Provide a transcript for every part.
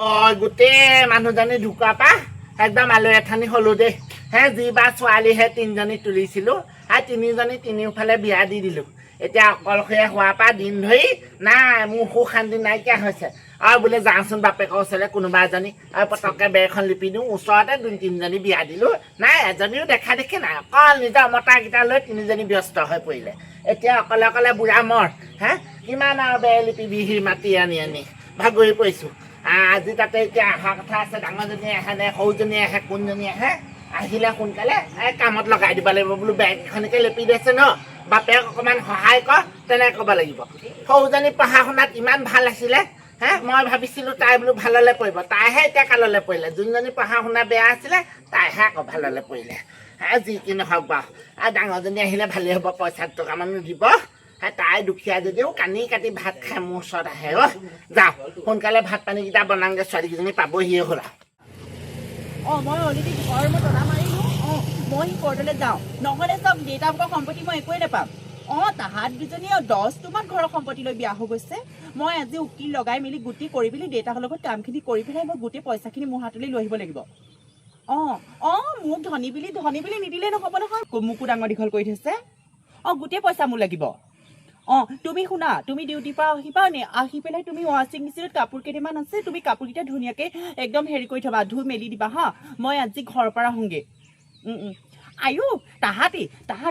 গোটেই মানুহজনী ঢুকুৱা পা একদম আলু এঠানি হলো দেই হে যি বা ছোৱালীহে তিনিজনী তুলিছিলোঁ সেই তিনিজনী তিনিওফালে বিয়া দি দিলোঁ এতিয়া অকলশৰীয়া হোৱাৰ পৰা দিন ধৰি নাই মোৰ সুখ শান্তি নাইকিয়া হৈছে আৰু বোলে যাওঁচোন বাপেকৰ ওচৰলৈ কোনোবা এজনী আৰু পটককৈ বেৰখন লিপি দিওঁ ওচৰতে দুই তিনিজনী বিয়া দিলোঁ নাই এজনীও দেখা দেখি নাই অকল নিজৰ মতাকেইটা লৈ তিনিজনী ব্যস্ত হৈ পৰিলে এতিয়া অকলে অকলে বুঢ়া মৰ হে কিমান আৰু বেৰ লিপি বিহি মাতি আনি ভাগৰি পৰিছোঁ আজি তাতে এতিয়া অহা কথা আছে ডাঙৰজনী আহে নে সৰুজনী আহে কোনজনী আহে আহিলে সোনকালে কামত লগাই দিব লাগিব বোলো বেগখনকে লেপি দিছে ন বাপেক অকণমান সহায় কৰ তেনেকৈ ক'ব লাগিব সৰুজনী পঢ়া শুনাত ইমান ভাল আছিলে হে মই ভাবিছিলোঁ তাই বোলো ভাললৈ পৰিব তাইহে এতিয়া কাললৈ পৰিলে যোনজনী পঢ়া শুনা বেয়া আছিলে তাইহে আকৌ ভাললৈ পৰিলে যি কি নহওক বাৰু আৰু ডাঙৰজনী আহিলে ভালেই হ'ব পইচা টকামানো দিব তাই দুখীয়া যদিও কানি কাটি ভাত খাই মোৰ ওচৰত আহে যাওঁ সোনকালে ভাত পানীকেইটা বনাওঁগৈ ছোৱালীকেইজনী পাবহিয়ে হ'ল মই অলৰেডি ঘৰ মই তলা মাৰিলোঁ মই কোৰ্টলৈ যাওঁ নহ'লে চব দেউতাকৰ সম্পত্তি মই একোৱেই নাপাম তাহাঁত দুজনীয়ে 10টোমান ঘৰৰ সম্পত্তি লৈ বিয়া হৈ গৈছে মই আজি উকিল লগাই মেলি গোটেই কৰি পেলি দেউতাকৰ লগত কামখিনি কৰি পেলাই মই গোটেই পইচাখিনি মোৰ হাতলৈ লৈ আহিব লাগিব মোক ধনী বুলি নিদিলে নহ'ব নহয় মোকো ডাঙৰ দীঘল কৰি থৈছে গোটেই পইচা মোৰ লাগিব তুমি শুনা তুমি ডিউটিৰ পৰা আহিবা নে আহি পেলাই তুমি ৱাশ্বিং মেচিনত কাপোৰ কেইটামান আছে তুমি কাপোৰকেইটা ধুনীয়াকৈ একদম হেৰি কৰি থবা ধুই মেলি দিবা হা মই আজি ঘৰৰ পৰা আহোঁগৈ আয়ো তাহাঁত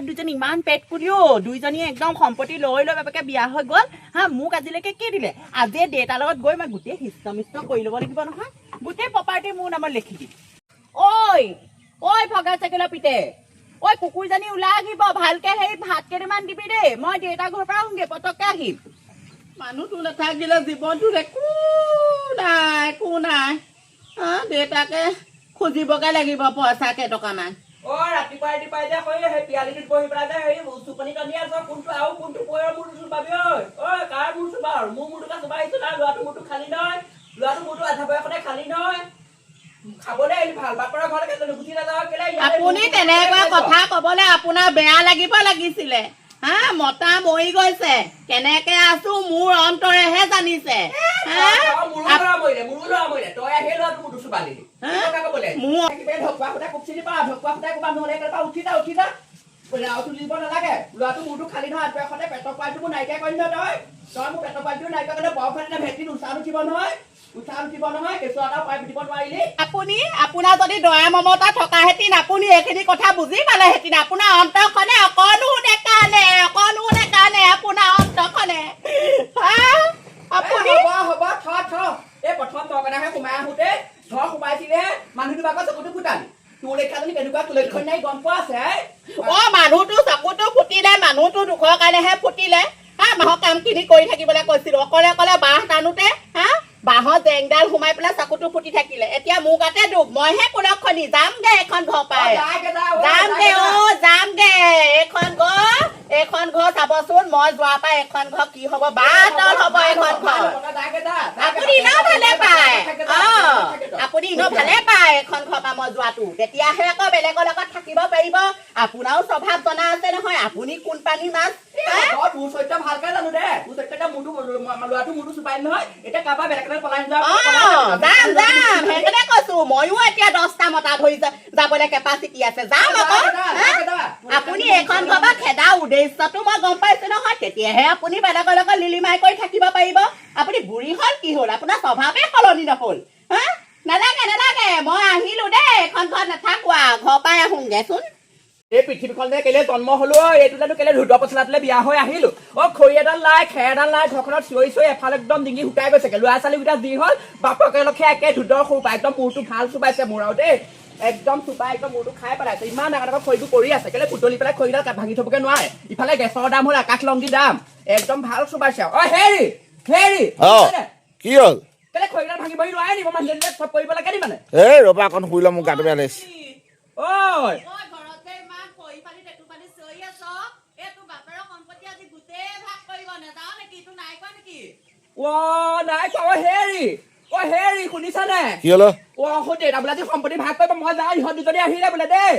দুজনী ইমান পেট কুলিও দুইজনীয়ে একদম সম্পত্তি লৈ বাপেকে বিয়া হৈ গ'ল হা মোক আজিলৈকে কি দিলে আজিয়ে দেউতাৰ লগত গৈ মই গোটেই হিষ্ট কৰি ল'ব লাগিব নহয় গোটেই প্ৰপাৰ্টি মোৰ নামত লিখি দিম ঐ ভগা চাইকেলৰ পিতে কুকুৰজনী ওলাই আহিব ভালকে সেই ভাত কেইটামান দিবি দেই মই দেউতাৰ ঘৰৰ পৰা আহোঁগৈ পটককৈ আহিম মানুহটো নাথাকিলে জীৱনটোত একো নাই দেউতাকে খুজিবগে লাগিব পইচা কেইটকামান ৰাতিপুৱাই যে সেই পিয়ালিটোত বহি পেলাই যে হেৰি চুপনি টনি আছ কোনটো আৰু কোনটো পয়ৰ মূৰটো চুবাবি কাৰ মূৰ চুবা আৰু মোৰ মূৰটোকে চুবা আহিছোঁ তাৰ ল'ৰাটোৰ মূৰটো খালী নহয় ল'ৰাটোৰ মূৰটো আধা বয়সতে খালী নহয় আপুনি তেনেকুৱা কথা কবলৈ আপোনাৰ বেয়া লাগিব লাগিছিলে মতা মৰি গৈছে কেনেকে আছো মোৰ অন্তৰেহে জানিছে নালাগে ল'ৰাটো মূৰটো খালী নহয় পেটৰ পোৱালিটো মোৰ নাইকিয়া কৰি নহয় তই মোৰ পেটৰ পোৱালিটো নাইকিয়া কৰিলে বৰফালে ভেটিত উৎসাহ উঠিব নহয় কেঁচুৱা এটা পাই দিব নোৱাৰিলি আপুনি আপোনাৰ যদি দয়া মমতা থকা হেঁতেন আপুনি এইখিনি কথা বুজি পালেহেঁতেন আপোনাৰ অন্তৰখনে অকণো নেকানে আপোনাৰ অন্তৰখনে আপুনি হ'ব এই প্ৰথম দৰকাৰহে সোমাই আহোঁতে ঘৰ সোমাইছিলে মানুহটো আকৌ চকুটো ফুটালি তোৰ লেখাজনী কেনেকুৱা তোৰ লক্ষণ নাই গম পোৱা আছে মানুহটো চকুটো ফুটিলে মানুহটো দুখৰ কাৰণেহে ফুটিলে মাহৰ কামখিনি কৰি থাকিবলৈ কৈছিলো অকলে বাঁহ টানোতে বাঁহৰ জেংডাল সোমাই পেলাই চকুটো ফুটি থাকিলে এতিয়া মোৰ গাতে দুখ মইহে কোনখনি যামগে এখন ঘৰ পাই যামগে এইখন ঘৰ চাবচোন মই যোৱা পাই এখন ঘৰ কি হব বাটল হব এইখন ঘৰ আপুনি এনেও ভালে পায় এখন ঘৰ পৰা মই যোৱাটো তেতিয়াহে আকৌ বেলেগৰ লগত থাকিব পাৰিব আপোনাৰো স্বভাৱ জনা আছে নহয় আপুনি কোন পানী মাছ তোৰ চৰিত্ৰ ভালকে জানো দে তোৰ চৰিত্ৰ ল'ৰাটো মোৰটো চুপাই নহয় এতিয়া কাৰোবাৰ বেলেগ যাম সেইকাৰণে কৈছো ময়ো এতিয়া 10টা মতা ধৰি যাবলৈ কেপাচিটি আছে যাম আকৌ আপুনি এইখন ঘৰ পৰা খেদা উদ্দেশ্যটো মই গম পাইছো নহয় তেতিয়াহে আপুনি বেলেগৰ লগত লিলিমাই কৰি থাকিব পাৰিব আপুনি বুঢ়ী হ'ল কি হ'ল আপোনাৰ স্বভাৱে সলনি নহ'ল নালাগে মই আহিলো দেই এইখন ঘৰত নাথাকো ঘৰ পাই আহোঁগেচোন এই পৃথিৱীখনতে কেলে জন্ম হলো এইটোতে কেলে ৰুদ্ৰ পচলাটোলে বিয়া হৈ আহিলো খৰি এডাল নাই খেৰ এডাল নাই ঘৰখনত চিঞৰি এফালে একদম ডিঙি শুকাই গৈছেগে ল'ৰা ছোৱালীকেইটা যি হ'ল বাপকে লক্ষে একে ধুদৰ সৰু পাই একদম মূৰটো ভাল চুবাইছে মোৰ আৰু দেই একদম চুবাই একদম মূৰটো খাই পেলাইছে ইমান ডাঙৰ খৰিটো কৰি আছে কেলে বুটলি পেলাই খৰিডাল ভাঙি থবগে নোৱাৰে ইফালে গেছৰ দাম হ'ল আকাশ লংগি দাম একদম ভাল চুবাইছে হেৰি কি হ'ল কেলে খৰিডাল ভাঙি বহি নোৱাৰে নি মই চব কৰিব লাগে নি মানে ৰ'বা অকণ শুই লওঁ মোক গাটো বেয়া লাগিছে হেৰি শুনিছানে কি হ'ল দেউতা বোলে সম্পত্তি ভাগ কৰিব মই যাওঁ ইহঁত দুজনী আহিলে বোলে দেই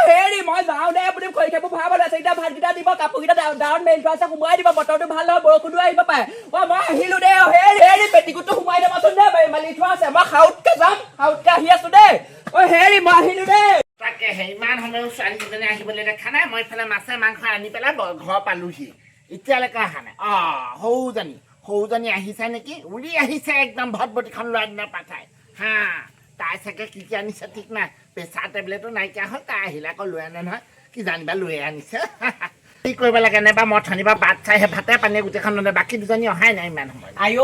হেৰি মই যাওঁ দে আপুনি খৰি খাব ভৰাব আছে এতিয়া ভাতকেইটা দিব কাপোৰকেইটা ডাউন মেলি থোৱা আছে সোমোৱাই দিব বতৰটো ভাল নহয় বৰষুণো আহিব পাৰে ঘৰ পালোহি এতিয়ালৈকে অহা নাই সৰুজনী আহিছে নেকি উৰি আহিছে একদম ভটভটিখন লোৱাৰ দিনা পাঠাই হা তাই চাগে কি আনিছে ঠিক নাই প্ৰেছাৰ টেবলেটো নাইকিয়া হ'ল তাই আহিলে আকৌ লৈ আনে নহয় কি জানিবা লৈ আনিছে কি কৰিব লাগে নাইবা মই থনিবা বাট চাই ভাতে পানীয়ে গোটেইখন ল'লে বাকী দুজনী অহাই নাই ইমান সময় আইঅ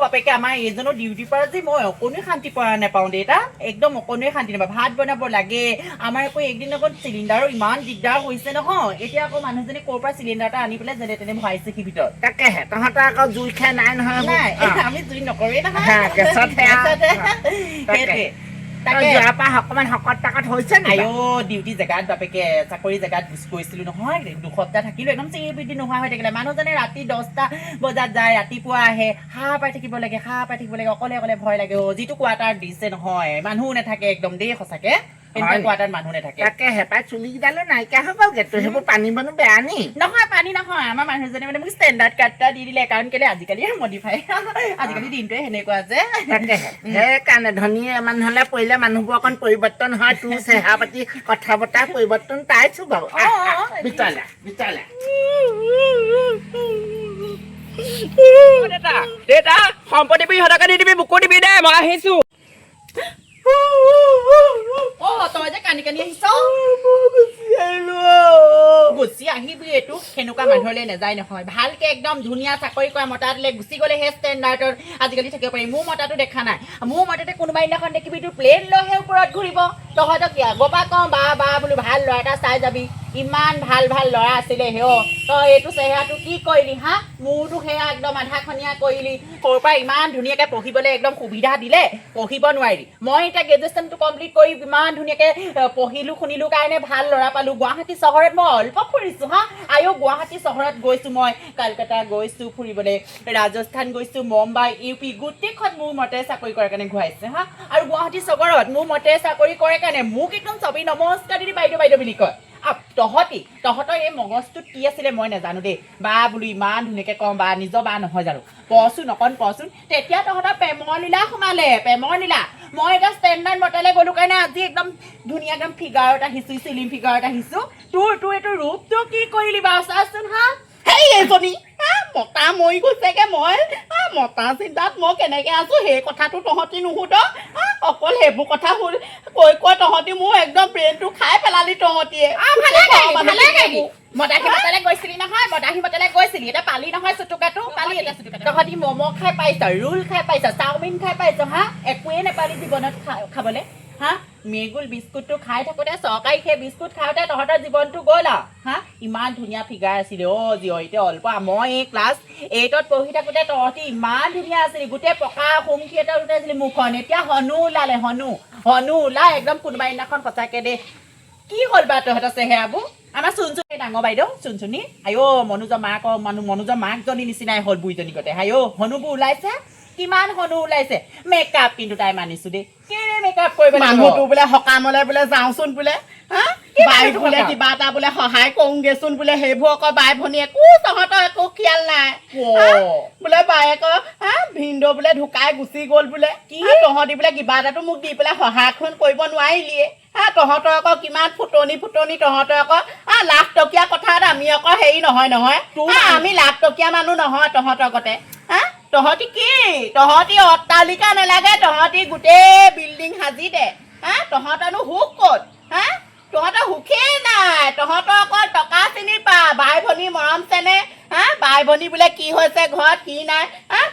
বাপেকে আমাৰ এইজনৰ ডিউটিৰ পৰা যে মই অকণোৱে শান্তি পোৱা নাপাওঁ দেউতা একদম অকণোৱে শান্তি নাপাওঁ ভাত বনাব লাগে আমাৰ আকৌ একদিন আগত চিলিণ্ডাৰৰ ইমান দিগদাৰ হৈছে নহয় এতিয়া আকৌ মানুহজনে ক'ৰ পৰা চিলিণ্ডাৰ এটা আনি পেলাই যেনে তেনে ভৰাইছে সি ভিতৰত তাকেহে তহঁতৰ আকৌ জুই খাই নাই নহয় নাই আমি জুই নকৰোৱেই নহয় গেছতহে যোৱাৰ পৰা অকণমান শকত তাকত হৈছে আইঅ ডিউটি জেগাত বাপেকে চাকৰি জেগাত গৈছিলো নহয় 2 সপ্তাহ থাকিলো একদম চেৰিপিটি নোহোৱা হৈ থাকিলে মানুহজনে ৰাতি 10টা বজাত যায় ৰাতিপুৱা আহে সাৰ পাই থাকিব লাগে অকলে অকলে ভয় লাগে যিটো কোৱাৰ্টাৰ দিছে নহয় মানুহো নাথাকে একদম দেই সঁচাকে কোৱাৰ্টাৰ মানুহ নাথাকে তাকে হেঁপাহ চুলিকেইডালো নাইকিয়া হৈ গ'লগে তো সেইবোৰ পানী বনো বেয়া নি নহয় পানী নহয় আমাৰ মানুহজনে মানে মোক ষ্টেণ্ডাৰ্ড কাৰ্ড এটা দি দিলে কাৰণ কেলে আজিকালি মডিফাই আজিকালি দিনটোৱে সেনেকুৱা যে সেইকাৰণে ধনী মানুহ হ'লে পৰিলে মানুহবোৰ অকণ পৰিৱৰ্তন হয় তোৰ চেহেৰা পাতি কথা বতৰা পৰিৱৰ্তন পাইছো বাৰু ভিতৰলে দেউতা সম্পত্তি বি সদাকে দি দিবি মোকো দিবি দে মই আহিছো তই যে কানি আহিছ গুচি আহিবি এইটো সেনেকুৱা মানুহলৈ নাযায় নহয় ভালকে একদম ধুনীয়া চাকৰি কৰা মতাটোলৈ গুচি গ'লে সেই ষ্টেণ্ডাৰ্ডৰ আজিকালি থাকিব পাৰি মোৰ মতাটো দেখা নাই মোৰ মতাতে কোনোবা দিনাখন দেখিবি তোৰ প্লেন লৈহে ওপৰত ঘূৰিব তহঁতক কি আগৰ পৰা কওঁ বা বোলো ভাল ল'ৰা এটা চাই যাবি ইমান ভাল ল'ৰা আছিলে তই এইটো চেহেৰাটো কি কৰিলি হা মোৰতো সেয়া একদম আধাখনীয়া কৰিলি সৰুৰ পৰা ইমান ধুনীয়াকৈ পঢ়িবলৈ একদম সুবিধা দিলে পঢ়িব নোৱাৰিলি মই এতিয়া গ্ৰেজুৱেশ্যনটো কমপ্লিট কৰি ইমান ধুনীয়াকৈ পঢ়িলোঁ শুনিলোঁ কাৰণে ভাল ল'ৰা পালোঁ গুৱাহাটী চহৰত মই অল্প ফুৰিছোঁ হা গুৱাহাটী চহৰত গৈছোঁ মই কলকাতা গৈছোঁ ফুৰিবলৈ ৰাজস্থান গৈছোঁ মুম্বাই UP গোটেইখন মোৰ মতে চাকৰি কৰাৰ কাৰণে ঘূৰাইছে হা আৰু গুৱাহাটী চহৰত মোৰ মতে চাকৰি কৰে কাৰণে মোক একদম চবেই নমস্কাৰ দি বাইদেউ বুলি কয় তহঁতৰ এই মগজটোত কি আছিলে মই নাজানো দেই বা বোলো ইমান ধুনীয়াকৈ কওঁ বা নিজৰ বা নহয় জানো কচোন তেতিয়া তহঁতৰ প্ৰেমৰ লীলা সোমালে মই এটা ষ্টেণ্ডাৰ্ড মতালে গ'লো কাৰণে আজি একদম ধুনীয়া একদম ফিগাৰত আহিছোঁ চিলিম ফিগাৰত আহিছোঁ তোৰ এইটো ৰূপটো কি কৰিলি বাৰু চাচোন হা হেই এজনী মতা মৰি গৈছেগে মই মতা চিন্তাত মই কেনেকে আছো সেই কথাটো তহঁতি নুসুধ অকল সেইবোৰ কথা কৈ তহঁতি মোৰ একদম ব্ৰেইনটো খাই পেলালি তহঁতিয়ে মদাহী মতালে গৈছিলি নহয় এতিয়া পালি নহয় চুটুকাটো তহঁতি ম'ম' খাই পাইছ ৰোল খাই পাইছ চাওমিন খাই পাইছ হা একোৱেই নেপালি জীৱনত খাবলৈ হা মেগুল বিস্কুটটো খাই থাকোঁতে চৰকাৰী সেই বিস্কুট খাওঁতে তহঁতৰ জীৱনটো গ'ল হা ইমান ধুনীয়া ফিগাৰ আছিলে জীয় এতিয়া অল্প মই এই ক্লাছ 8ত পঢ়ি থাকোঁতে তহঁতি ইমান ধুনীয়া আছিলি গোটেই পকা হোম থিয়েটাৰ উঠাইছিলি মুখখন এতিয়া হনু ওলাই একদম কোনোবা দিনাখন সঁচাকৈ দেই কি হ'ল বা তহঁতৰ চেহেৰাবোৰ আমাৰ চুনচুনি ডাঙৰ বাইদেউ চুনচুনি মনোজৰ মাকজনী নিচিনাই হ'ল বুঢ়ীজনীকতে হনুবোৰ ওলাইছে কিমান হনু ওলাইছে মেকআপ কিন্তু তাই মানিছো দেই কেনে মেকআপ কৰিব মানুহটো বোলে সকামলৈ বোলে যাওঁচোন বোলে বাইক বোলে কিবা এটা বোলে সহায় কৰোঁগেচোন বোলে সেইবোৰ আকৌ বাই ভনী একো তহঁতৰ একো খিয়াল নাই বোলে বায়েক ভিনদেউ বোলে ঢুকাই গুচি গ'ল বোলে তহঁতি বোলে কিবা এটাতো মোক দি পেলাই সহায়খন কৰিব নোৱাৰিলিয়ে তহঁতৰ আকৌ কিমান ফুটনি তহঁতৰ আকৌ লাখ টকীয়া কথা আমি আকৌ হেৰি নহয় আমি লাখ টকীয়া মানুহ নহয় তহঁতৰ গতে তহঁতি অট্টালিকা নালাগে তহঁতি গোটেই বিল্ডিং সাজি দে তহঁতৰনো সুখ ক'ত তহঁতৰ সুখেই নাই তহঁতৰ অকল টকা চিনি পা বাই ভনী মৰম চেনে বাই ভনী বোলে কি হৈছে ঘৰত কি নাই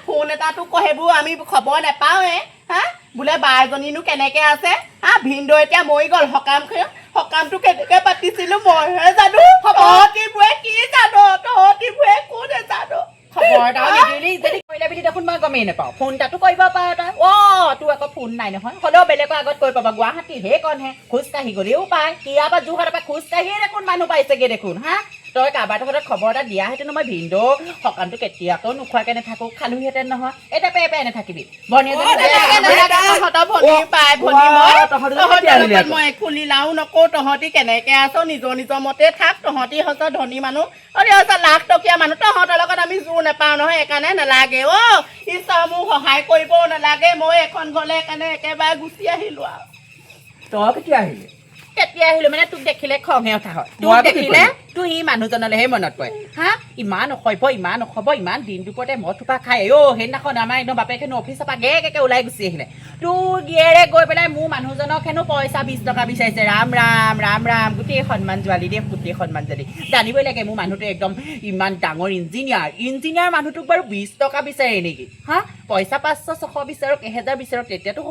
ফোন এটাতো সেইবোৰ আমি খবৰ নাপাওঁৱে বোলে বাইজনীনো কেনেকে আছে ভিনদেউ এতিয়া মৰি গ'ল সকামটো কেনেকে পাতিছিলো মইহে জানো তহঁতিবোৰে কি জানো তহঁতিবোৰে একো নাজানো খবৰ এটাও নিদিলি যদি কৰিলে বুলি দেখোন মই গমেই নাপাওঁ ফোন এটাতো কৰিব পাৰ তই তোৰ আকৌ ফোন নাই নহয় হ'লেও বেলেগৰ আগত কৈ পাবা গুৱাহাটী সেইকণহে খোজকাঢ়ি গ'লেও পায় ইয়াৰ পৰা যোৰহাটৰ পৰা খোজকাঢ়িয়ে দেখোন মানুহ পাইছেগে দেখোন তই কাৰোবাৰ ঘৰত খবৰ এটা দিয়াহেঁতেন মই ভিনদেউ সকামটো কেতিয়াকৈ নোখোৱাকৈ নাথাকোঁ খালোহেঁতেন নহয় এতিয়া পেপাই নাথাকিবি মই খুলি লাও নকওঁ তহঁতি কেনেকে আছ নিজৰ মতে থাক তহঁতি হৈছে ধনী মানুহ লাখ টকীয়া মানুহ তহঁতৰ লগত আমি জোৰ নাপাওঁ নহয় সেইকাৰণে নালাগে ঈশ্বৰ মোক সহায় কৰিবও নালাগে মই এখন গ'লে সেইকাৰণে একেবাৰে গুচি আহিলো আৰু তই কেতিয়া আহিলি কেতিয়া আহিলো মানে তোক দেখিলে খংহে উঠা হয় তোক দেখিলে তোৰ সি মানুহজনলৈহে মনত পৰে হা ইমান অসভ্য ইমান দিন দুপৰতে মদ থোপা খাই সেইদিনাখন আমাৰ একদম বাপেক হেনো অফিচৰ পৰা গেকে ওলাই গুচি আহিলে তোৰ গিয়েৰে গৈ পেলাই মোৰ মানুহজনক হেনো পইচা 20 টকা বিচাৰিছে ৰাম ৰাম ৰাম ৰাম গোটেই সন্মান জোৱালি দেই গোটেই সন্মান জোৱালি জানিবই লাগে মোৰ মানুহটো একদম ইমান ডাঙৰ ইঞ্জিনিয়াৰ মানুহটোক বাৰু 20 টকা বিচাৰে নেকি হা পইচা 500 600 বিচাৰক 1000 বিচাৰক তেতিয়াতো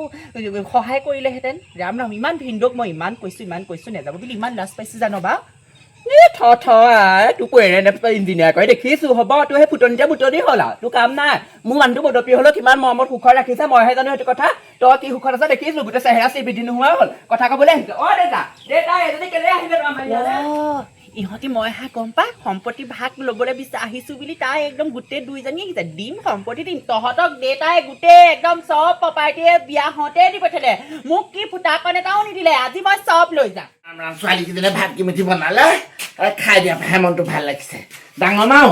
সহায় কৰিলেহেঁতেন ৰাম ৰাম ইমান ভিন্দক মই ইমান কৈছো নেযাব বুলি ইমান লাজ পাইছো জানো বা তোক এৰে নেপাই ইঞ্জিনিয়াৰ কৰে দেখিছো হ'ব তোৰ সেই ফুটনিতে বুটনি হ'ল আৰু তোৰ কাম নাই মোৰ মানুহটো বদপি হ'লেও কিমান মৰমত সুখৰ ৰাখিছে মইহে জানো সেইটো কথা তই কি সুখত আছে দেখিছো গোটেই চেহেৰা চিবিধি নোহোৱা হ'ল কথা ক'বলৈ আহিছে দেউতা এজনী কেলে আহিলে আমাৰ ইয়ালৈ ইহঁতি মই গম পা সম্পত্তি ভাগ ল'বলৈ আহিছো বুলি তাই একদম গোটেই দুইজনী আহিছে দিম সম্পত্তি দিম তহঁতক দেউতাই গোটেই একদম চব প্ৰপাৰ্টিয়ে বিয়া হওঁতে দি পঠিয়ালে মোক কি ফুটাকণ এটাও নিদিলে আজি মই চব লৈ যাম ছোৱালীকেইজনীয়ে ভাত কিমিঠি বনালে খাই দিয়া মনটো ভাল লাগিছে ডাঙৰ মাও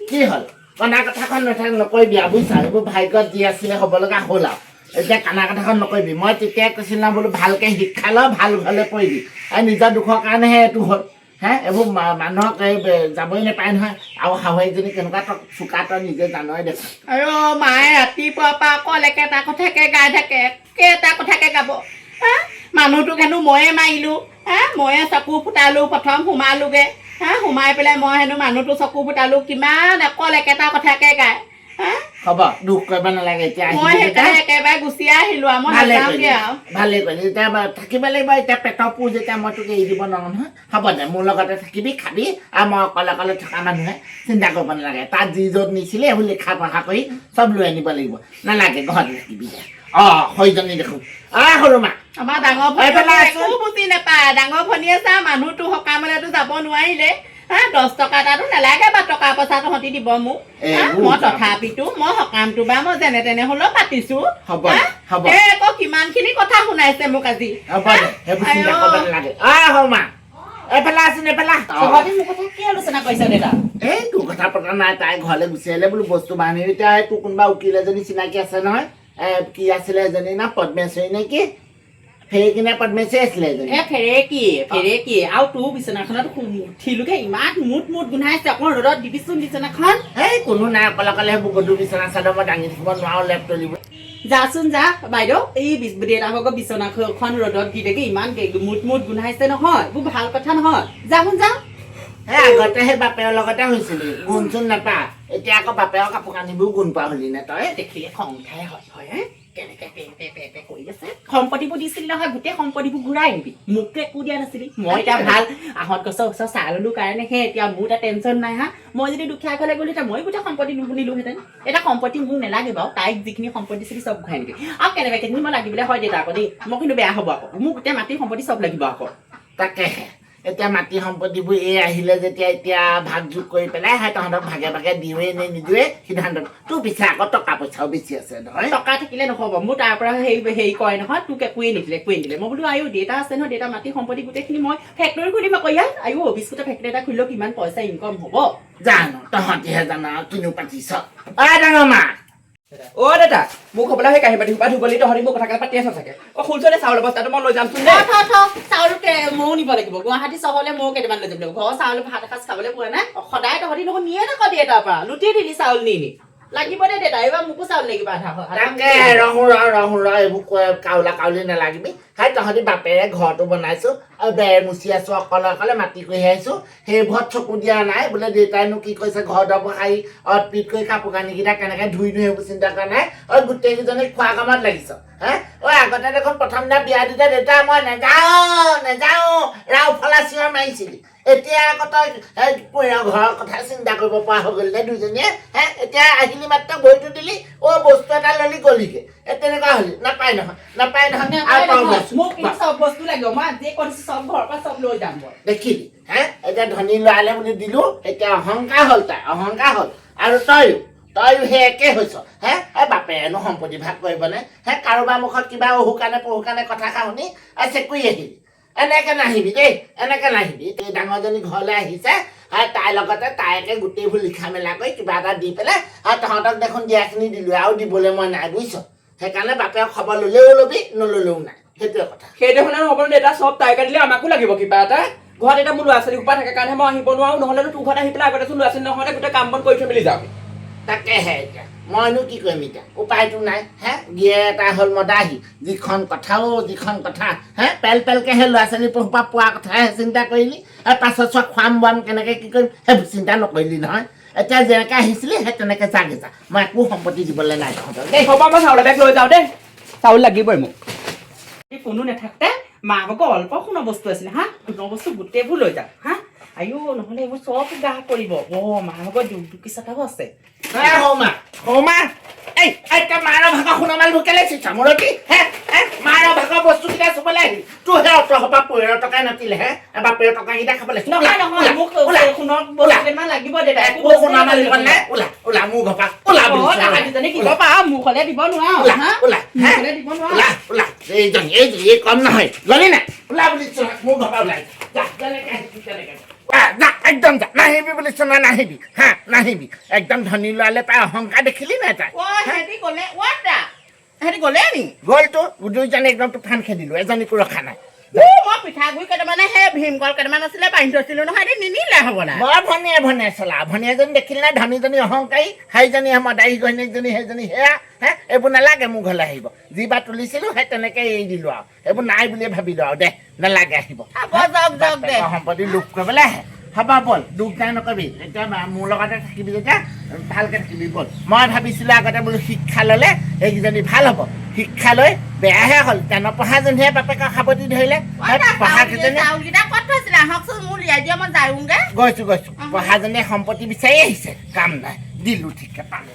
কি হ'ল কণা কথাখন নকৰিবি বুজিছা এইবোৰ ভাগ্যত যি আছিলে হ'ব লগা হ'ল আৰু এতিয়া কানা কথাখন নকৰিবি মই তেতিয়াই কৈছিলো না বোলো ভালকে শিক্ষা ল ভাল ঘৰলৈ পৰিবি আৰু নিজৰ দুখৰ কাৰণেহে এইটো হ'ল হে এইবোৰ মানুহক যাবই নাপায় নহয় আৰু শাহুৱেকজনী কেনেকুৱা তই চোকা তই নিজে জানই দেখা আৰু মায়ে ৰাতিপুৱাৰ পৰা অকল একেটা কথাকে গাই থাকে কেইটা কথাকে গাব হা মানুহটোক হেনো ময়ে মাৰিলোঁ হা ময়ে চকু ফুটালোঁ প্ৰথম সোমালোগৈ হা সোমাই পেলাই মই হেনো মানুহটো চকু ফুটালোঁ কিমান অকল একেটা কথাকে গায় হা হ'ব দুখ কৰিব নালাগে এতিয়া মই সেইকাৰণে একেবাৰে গুচি আহিলোঁ আৰু মই নাযাওঁগৈ আৰু ভালে কৰিলি এতিয়া থাকিব লাগিব এতিয়া পেটৰ পোৰ যেতিয়া মই তোক এৰি দিব নোৱাৰোঁ নহয় হ'ব দে মোৰ লগতে থাকিবি খাবি আৰু মই অকলে থকা মানুহে চিন্তা কৰিব নালাগে তাত যি য'ত নিছিলে এইবোৰ লিখা পঢ়া কৰি চব লৈ আনিব লাগিব নালাগে ঘৰত থাকিবি দে সৈজনী দেখোঁ সৰু মা আমাৰ ডাঙৰ ভনী একো বুজি নাপায় ডাঙৰ ভনীয়ে চা মানুহটো সকামলেতো যাব নোৱাৰিলে হা 10 টকা এটাতো নালাগে বা টকা পইচা তহঁতি দিব মোক মই তথাপিতো মই সকামটো বা মই যেনে তেনে হ'লেও পাতিছোঁ আকৌ কিমানখিনি কথা শুনাইছে মোক আজি হ'ব দে সেইবোৰ চিন্তা কৰিব নালাগে সৰু মা এইফালে আছোন এইফালে মোৰ কথা কি আলোচনা কৰিছ দেউতা এই তোৰ কথা পতা নাই তাই ঘৰলৈ গুচি আহিলে বোলো বস্তু বান্ধি এতিয়া তোৰ কোনোবা উকিল এজনী চিনাকি আছে নহয় কি আছিলে এজনী না পদ্মেশ্বৰী নে কি ফেৰেকি পদ্মেশ্বৰী আছিলে এজনী ফেৰেকি আৰু তোৰ বিচনাখনত উঠিলোগে ইমান মুঠ গোন্ধাইছে অকণ ৰ'দত দিবিচোন বিচনাখন এই কোনো নাই অকলে সেইবোৰ গধুৰ বিচনা চাদৰ মই দাঙি থাকিব নোৱাৰো লেপ তুলিব যাচোন যা বাইদেউ এই দেউতাকৰ বিচনাখন ৰ'দত দি দেগে ইমান মুঠ গোন্ধাইছে নহয় এইবোৰ ভাল কথা নহয় যাচোন যা আগতে সেই বাপেৰৰ লগতে হৈছিলি গুণ চোন নাপা এতিয়া আকৌ বাপেৰৰ কাপোৰ কানিবোৰ গুণ পোৱা হলি নে তই দেখিলে খং উঠাই হয় কেনেকে পে কৰি আছে সম্পত্তিবোৰ দিছিলি নহয় গোটেই সম্পত্তিবোৰ ঘূৰাই আনিবি মোকতো একো দিয়া নাছিলি মই এতিয়া ভাল আহঁত গছৰ ওচৰত চাহ ললো কাৰণেহে এতিয়া মোৰ এটা টেনশ্যন নাই হা মই যদি দুখীয়া ঘৰলৈ গ'লো এতিয়া মই গোটেই সম্পত্তি নুশুনিলোহেঁতেন এটা সম্পত্তি মোক নালাগে বাৰু তাইক যিখিনি সম্পত্তি দিছিলি চব ঘূৰাই আনিবি আৰু কেনেবাকৈ মই লাগিবলৈ হয় দেউতা আকৌ দেই মই কিন্তু বেয়া হ'ব আকৌ মোক গোটেই মাটি সম্পত্তি চব লাগিব আকৌ তাকেহে এতিয়া মাটি সম্পত্তিবোৰ এই আহিলে যেতিয়া এতিয়া ভাগ যোগ কৰি পেলাই তহঁতক ভাগে ভাগে দিওঁৱে নে নিদিওঁৱে সিদ্ধান্ত তোৰ পিছে আকৌ টকা পইচাও বেছি আছে নহয় টকা থাকিলে নহ'ব মোৰ তাৰ পৰা হেৰি কয় নহয় তোক একোৱেই নিদিলে মই বোলো আয়ো দেউতা আছে নহয় দেউতা মাটি সম্পত্তি গোটেইখিনি মই ফেক্টৰী খুলিম আকৌ ইয়াত আয়ো বিস্কুটৰ ফেক্টৰী এটা খুলিলেও কিমান পইচা ইনকম হ'ব জানো তহঁতিহে জানা কিনো পাতিছ ডাঙৰ মা দেউতা মোক হ'বলৈ সেই কাঁহী বাতি সোপা ধুবলৈ তহঁতি মোৰ কথা পাতি আছ চাগে শুনছনে চাউলৰ বস্তাটো মই লৈ যামচোন দে চাউল ময়ো নিব লাগিব গুৱাহাটী চহৰলৈ ময়ো কেইটামান লৈ যাব লাগিব ঘৰৰ চাউল ভাত এসাঁজ খাবলৈ পোৱা নাই সদায় তহঁতি দেখোন নিয়ে নাক দেউতাৰ পৰা লুটি দিলি চাউল নি লাগিব দে দেউতা এইবাৰ মোকো চাউল লাগিব তাকে ৰহো এইবোৰ কাউলা কাউলি নালাগিবি তহঁতি বাপেৰে ঘৰটো বনাইছো আৰু বেৰ মুচি আছো অকলে মাটি কৰি আহিছো সেইবোৰত চকু দিয়া নাই বোলে দেউতাইনো কি কৈছে ঘৰ দব খাই অতপিত কৰি কাপোৰ কানিকেইটা কেনেকে ধুই সেইবোৰ চিন্তা কৰা নাই গোটেইকেইজনী খোৱা কামত লাগিছ আগতে দেখোন প্ৰথম দিনা বিয়া দিওঁতে দেউতা মই নেযাওঁ ৰাও ফলা চিঞৰ মাৰিছিলি এতিয়া আকৌ তই ঘৰৰ কথা চিন্তা কৰিব পৰা হৈ গ'ল দে দুইজনীয়ে এতিয়া আহিলি মাত্ৰ ভৰিটো দিলি বস্তু এটা ললি গলিগে তেনেকুৱা হলি নাপায় নহয় মোক চব বস্তু লাগিব মই যি কৰিছো চব ঘৰৰ পৰা চব লৈ যাম মই দেখিলি এতিয়া ধনী ল'ৰালে বুলি দিলো এতিয়া অহংকাৰ হ'ল আৰু তইও সেই একে হৈছ বাপেৰেনো সম্পত্তি ভাগ কৰিবনে কাৰোবাৰ মুখত কিবা অহুকানে কথা শুনি চেকুৰি আহিবি এনেকে নাহিবি দেই ডাঙৰজনী ঘৰলৈ আহিছে তাইৰ লগতে তাইকে গোটেইবোৰ লিখা মেলা কৰি কিবা এটা দি পেলাই তহঁতক দেখোন দিয়াখিনি দিলো আৰু দিবলৈ মই নাই বুজিছ সেইকাৰণে বাপেৰক খবৰ ল'লেও ল'বি নল'লেও নাই সেইটোৱে কথা সেই দেখোন হ'ব দেউতা চব তাইকে দিলে আমাকো লাগিব কিবা এটা ঘৰত এতিয়া মোৰ ল'ৰা ছোৱালী সোপা থাকে কাৰণে মই আহিব নোৱাৰো নহ'লেতো তোৰ ঘৰত আহি পেলাই আগতেচোন ল'ৰা ছোৱালী নহওঁতে গোটেই কাম বন কৰি থৈ মেলি যাওঁ তাকেহে এতিয়া মইনো কি কৰিম এতিয়া উপায়টো নাই হে গিয়ে এটা হ'ল মদাহী যিখন কথা হে পেলকেহে ল'ৰা ছোৱালী সোপা পোৱা কথাহে চিন্তা কৰিলি আৰু পাছত চোৱা খুৱাম বোৱাম কেনেকৈ কি কৰিম সেইবোৰ চিন্তা নকৰিলি নহয় এতিয়া যেনেকৈ আহিছিলি সেই তেনেকৈ যাগে যা মই একো সম্পত্তি দিবলৈ নাই তহঁতক দেই হ'ব মই চাউলৰ বেগ লৈ যাওঁ দেই চাউল লাগিবই মোক কোনো নাথাকোঁতে মাক অল্প সোণৰ বস্তু আছিলে হা সোণৰ বস্তু গোটেইবোৰ লৈ যাওঁ হা আয়ো নহ'লে এইবোৰ চব গা কৰিব মাৰ ভাগৰ দুকি চাটাও আছে সৌমা এই এতিয়া মাৰৰ ভাগৰ সোণমালবোৰ কেলে চিছা মূৰতি হে মাৰৰ ভাগৰ বস্তুকেইটা চুবলৈ আহিল তোৰ হে অত সপা 15 টকাই নাতিলে হে এবাৰ 15 টকাকেইটা খাবলৈ নহয় মোক সোণৰ বস্তু কেইটামান লাগিব দেউতা একো সোণমাল দিব নাই ওলা মোৰ ঘৰ পৰা ওলা কিবা পাওঁ মুখলে দিব নোৱাৰো ওলা মুখলে দিব নোৱাৰো ওলা এই কম নহয় জানি নাই ওলা বুলি মোৰ ঘৰ পৰা ওলাই যা যেনেকৈ আহিবি তেনেকৈ যা একদম যা নাহিবি বুলি চোনা নাহিবি হা নাহিবি একদম ধনী ল'ৰালে তাই অহংকাৰ দেখিলি নাই তাই সিহঁতি গ'লে নি গ'লতো দুইজনে একদম তুফান খেলিলো এজনীকো ৰখা নাই মই পিঠাগুৰি কেইটামানে সেই ভীমকল কেইটামান আছিলে বান্ধি থৈছিলো নহয় সিহঁতি নিনিলে হ'ব নাই বৰ ভনীয়ে চলা ভনীয়েজনী দেখিলি নাই ধনীজনী অহংকাৰী সেইজনীহে মদাহী ঘৈণীয়েকজনী সেইজনী সেয়া হে এইবোৰ নালাগে মোৰ ঘৰলৈ আহিব যি বা তুলিছিলো সেই তেনেকৈ এৰি দিলোঁ আৰু এইবোৰ নাই বুলিয়ে ভাবিলোঁ আৰু দে নালাগে আহিব যাওক দে সম্পত্তি লোভ কৰিবলৈ আহে হ'ব ব'ল দুখ নাই নকৰিবি এতিয়া মোৰ লগতে থাকিবি যেতিয়া ভালকৈ থাকিবি ব'ল মই ভাবিছিলোঁ আগতে বোলো শিক্ষা ল'লে এইকেইজনী ভাল হ'ব শিক্ষা লৈ বেয়াহে হ'ল এতিয়া নপঢ়াজনীহে বাপেকক সাৱটি ধৰিলে পঢ়াকেইজনী গৈছোঁ পঢ়াজনীয়ে সম্পত্তি বিচাৰি আহিছে কাম নাই দিলোঁ ঠিককৈ পালে